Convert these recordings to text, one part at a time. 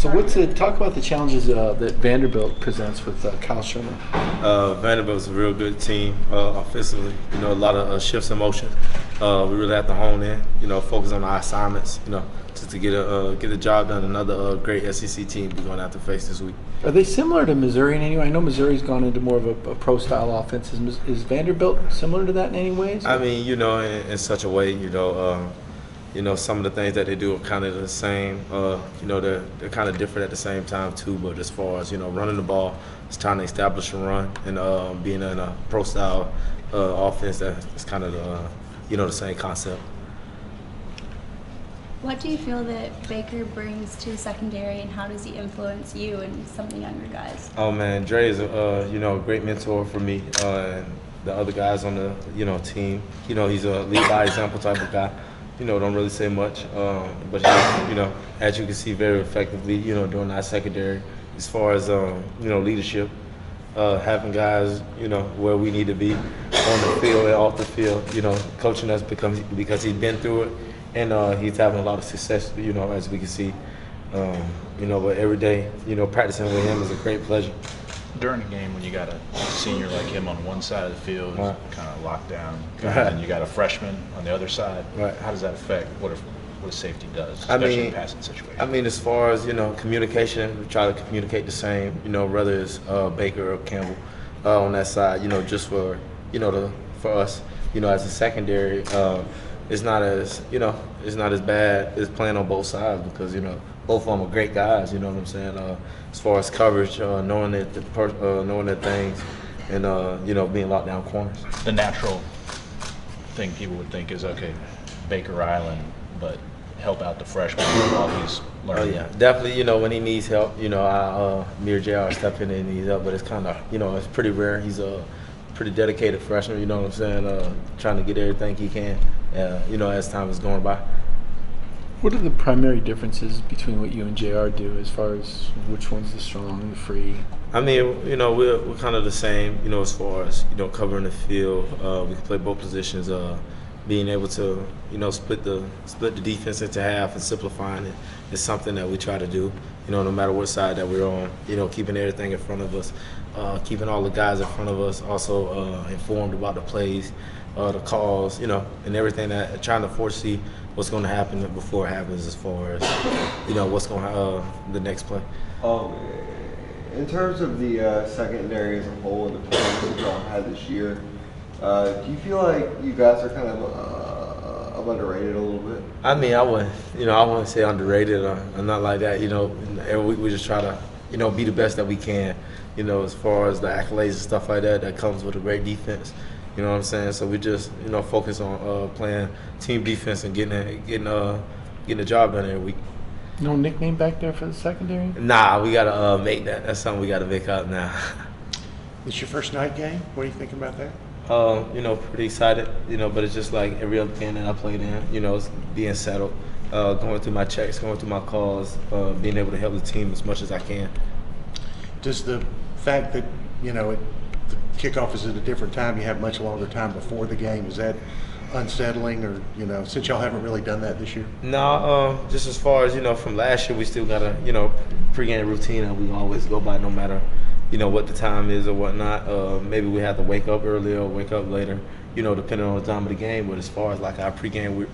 So talk about the challenges that Vanderbilt presents with Kyle Sherman. Vanderbilt's a real good team offensively. A lot of shifts in motion. We really have to hone in. Focus on our assignments. Just to get the job done. Another great SEC team we're going to have to face this week. Are they similar to Missouri in any way? I know Missouri's gone into more of a pro-style offense. Is Vanderbilt similar to that in any ways? I mean, in such a way, some of the things that they do are kind of the same. They're kind of different at the same time too. But as far as running the ball, it's trying to establish a run, and being in a pro-style offense, that's kind of the same concept. What do you feel that Baker brings to the secondary, and how does he influence you and some of the younger guys? Oh man, Dre is a great mentor for me and the other guys on the team. He's a lead by example type of guy. Don't really say much, but he's, as you can see, very effectively, during our secondary as far as leadership, having guys, where we need to be on the field and off the field, coaching us because he's been through it. And he's having a lot of success, as we can see. But every day, practicing with him is a great pleasure. During a game when you got a senior like him on one side of the field, right, kind of locked down, right, and you got a freshman on the other side, right, how does that affect what a safety does, especially in passing situations? I mean, as far as, communication, we try to communicate the same, whether it's Baker or Campbell on that side, just for, for us, as a secondary, it's not as bad as playing on both sides because both of them are great guys. You know what I'm saying? As far as coverage, knowing their things, and being locked down corners. The natural thing people would think is okay, Baker Island, but help out the freshman while he's learning. Oh yeah, definitely. When he needs help, me or JR step in and needs help, but it's kind of it's pretty rare. He's a pretty dedicated freshman. You know what I'm saying? Trying to get everything he can. As time is going by. What are the primary differences between what you and JR do as far as which one's the strong, the free? I mean, we're kind of the same, as far as, covering the field. We can play both positions. Being able to, split the defense into half and simplifying it is something that we try to do, no matter what side that we're on, keeping everything in front of us, keeping all the guys in front of us, also informed about the plays, the calls, and everything trying to foresee what's going to happen before it happens as far as, what's going to the next play. In terms of the secondary as a whole and the players that y'all had this year, do you feel like you guys are kind of underrated a little bit? I mean, I wouldn't say underrated or not like that. Every week we just try to, be the best that we can. As far as the accolades and stuff like that comes with a great defense. You know what I'm saying? So we just, focus on playing team defense and getting the job done every week. No nickname back there for the secondary? Nah, we gotta make that. That's something we gotta make up now. It's your first night game. What are you thinking about that? Pretty excited. But it's just like every other game that I played in. It's being settled, going through my checks, going through my calls, being able to help the team as much as I can. Does the fact that the kickoff is at a different time, you have much longer time before the game, is that unsettling, or since y'all haven't really done that this year? No, just as far as from last year, we still got a pregame routine that we always go by, no matter what the time is or whatnot. Maybe we have to wake up earlier or wake up later, depending on the time of the game. But as far as like our pregame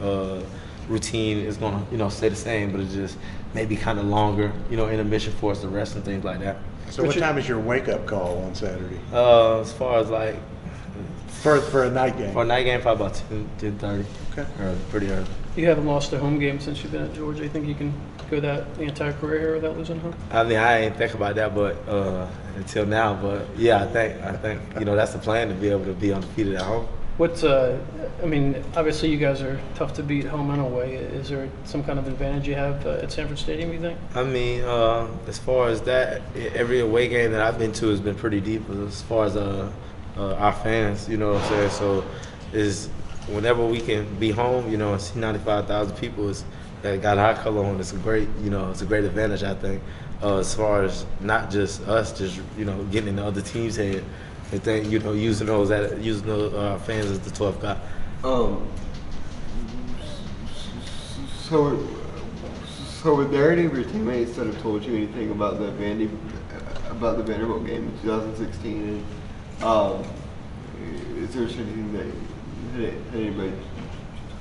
routine is gonna stay the same, but it's just maybe kind of longer, intermission for us to rest and things like that. So what time is your wake-up call on Saturday? As far as like for a night game? For a night game, probably about 10:30. Okay. Early, pretty early. You haven't lost a home game since you've been at Georgia. You think you can go the entire career here without losing home? I mean, I ain't think about that, but until now. But yeah, I think that's the plan, to be able to be undefeated at home. Obviously you guys are tough to beat home and away. Is there some kind of advantage you have at Sanford Stadium, you think? I mean, as far as that, every away game that I've been to has been pretty deep as far as our fans, what I'm saying? So whenever we can be home, and see 95,000 people that got our color on, it's a great advantage, I think, as far as not just us, just, getting in the other team's head. I think, using those fans as the 12th guy. So, were there any of your teammates that have told you anything about the Vanderbilt game in 2016? And, is there anything that anybody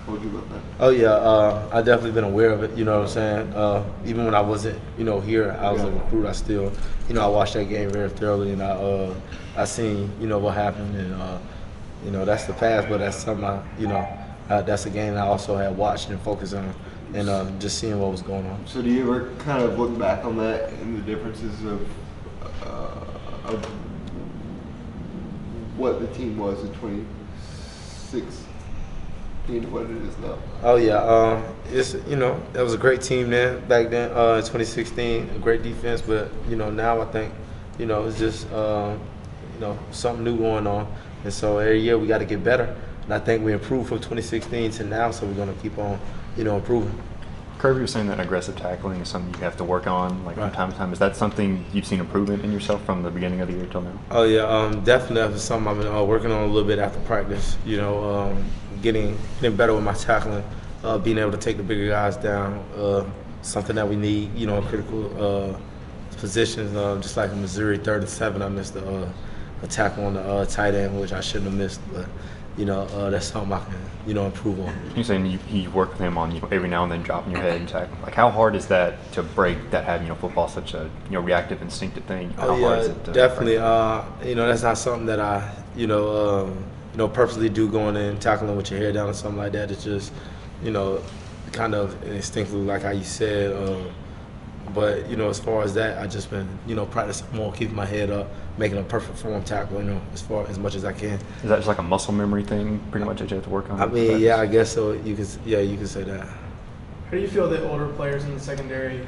told you about that? Oh yeah, I definitely been aware of it. You know what I'm saying? Even when I wasn't, here, I was a recruit. I still, I watched that game very thoroughly, and I seen, what happened, and that's the past. But that's something that's a game I also had watched and focused on, and just seeing what was going on. So, do you ever kind of look back on that and the differences of what the team was in 2016 to what it is now? Oh yeah, it's that was a great team then back then. 2016, a great defense, but now I think it's just something new going on, and so every year we got to get better. And I think we improved from 2016 to now, so we're gonna keep on improving. Kirby was saying that aggressive tackling is something you have to work on, like from time to time. Is that something you've seen improvement in yourself from the beginning of the year till now? Oh yeah, definitely. That's something I've been working on a little bit after practice. Getting better with my tackling, being able to take the bigger guys down. Something that we need, in critical positions. Just like in Missouri, 3rd and 7, I missed a tackle on the tight end, which I shouldn't have missed. But that's something I can improve on. You're saying you work with him on every now and then dropping your head and tackle. Like, how hard is that to break that habit? Football's such a reactive, instinctive thing. How hard is it to definitely. break? That's not something that I purposely do, going in and tackling with your hair down or something like that. It's just kind of instinctively, like how you said. But as far as that, I just been practicing more, keeping my head up, making a perfect form tackle, as much as I can. Is that just like a muscle memory thing, pretty much, that you have to work on? I mean, yeah, I guess so. You could say that. How do you feel that older players in the secondary,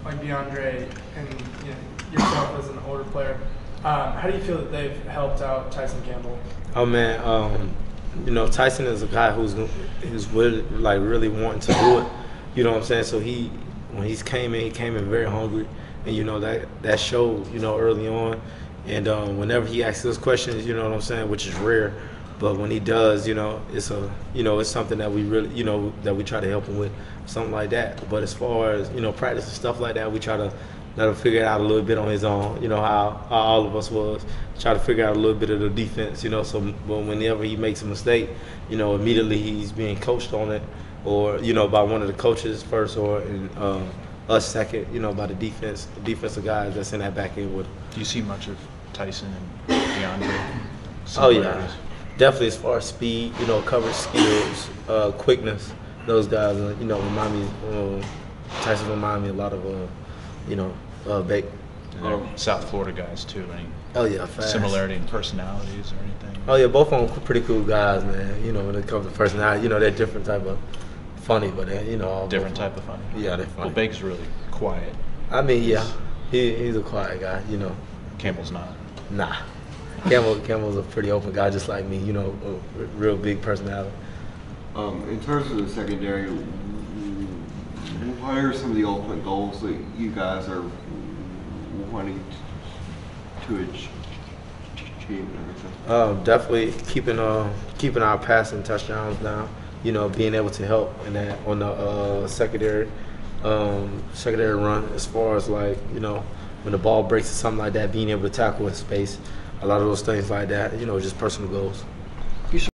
like DeAndre and yourself as an older player, how do you feel that they've helped out Tyson Campbell? Oh man, Tyson is a guy who's really wanting to do it. You know what I'm saying? So when he came in very hungry, and that showed early on. And whenever he asks us questions, you know what I'm saying, which is rare, but when he does, it's something that we really, that we try to help him with, something like that. But as far as practice and stuff like that, we try to let him figure it out a little bit on his own. How all of us was try to figure out a little bit of the defense. So but whenever he makes a mistake, immediately he's being coached on it, or by one of the coaches first, or us second, by the defensive guys that's in that back end with him. Do you see much of Tyson and DeAndre? Oh yeah, definitely. As far as speed, coverage skills, quickness, those guys, remind me. Tyson remind me a lot of Bake. South Florida guys too. Any fast. Similarity in personalities or anything? Oh yeah, both of them pretty cool guys, man. When it comes to personality, they're different type of funny, but all different type of funny. Yeah, they're funny. Well, Bake's really quiet. I mean, yeah, he's a quiet guy, Campbell's not. Nah, Campbell's a pretty open guy, just like me. A real big personality. In terms of the secondary, what are some of the ultimate goals that you guys are wanting to achieve and everything? Definitely keeping our passing touchdowns down. Being able to help in that on the secondary run, as far as when the ball breaks or something like that, being able to tackle in space, a lot of those things like that. Just personal goals.